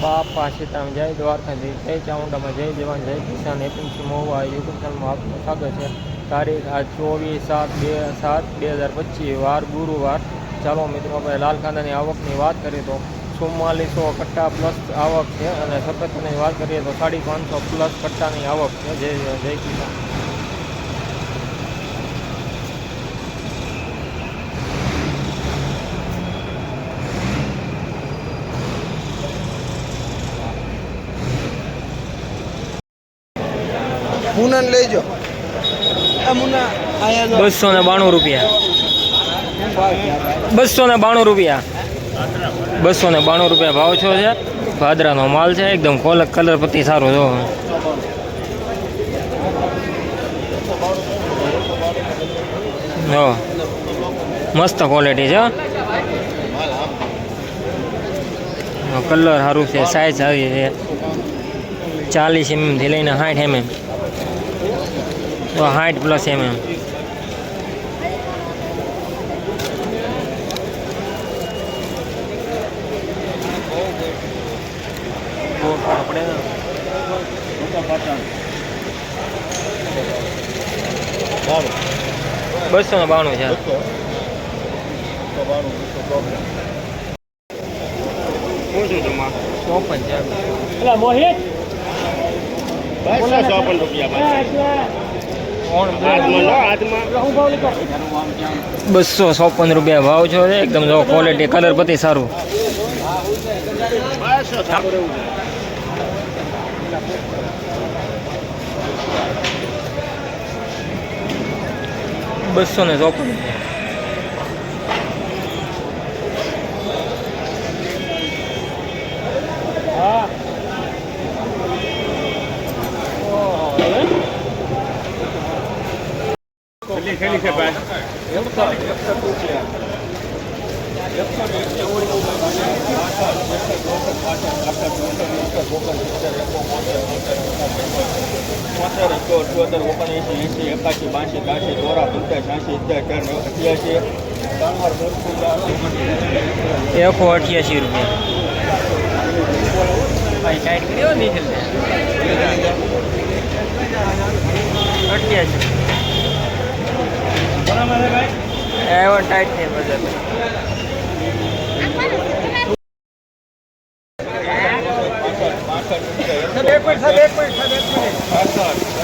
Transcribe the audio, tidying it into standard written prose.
બાપા સીતારામ, જય દ્વારકાધીશ, જય ચામુંડામાં, જય જવાન, જય કિસાન. એપીએમસી મહુવા યુટ્યુબ ચેનલમાં આપનું સ્વાગત છે. તારીખ આજ 24/7/2025, વાર ગુરુવાર. ચાલો મિત્રો, આપણે લાલ કાંદાની આવકની વાત કરીએ તો 4400 કટ્ટા પ્લસ આવક છે, અને સફેદની વાત કરીએ તો 550 પ્લસ કટ્ટાની આવક છે. જય કિસાન. મુનાને લેજો. આ મુના આયા 292 રૂપિયા, 292 રૂપિયા, 292 રૂપિયા ભાવ છો છે. ભાદરાનો માલ છે, એકદમ કલર પતિ સારો જો. મસ્ત ક્વોલિટી છે, કલર સારું છે, સાઈઝ સારી છે. 40 mm થી લઈને 60 mm, 60 પ્લસ mm. બસો ને 92 છે. ચોપન છે. મોહિત 54 રૂપિયા. 254 રૂપિયા ભાવ છો છે, એકદમ જો ક્વોલિટી, કલર પતિ સારું. બસો ને 54. ખેલી છે ભાઈ. એકસો 88 રૂપિયા. ટાઈટ કર્યો નહીં, 88 એવો ટાઈટ છે બજાર. એક મિનિટ.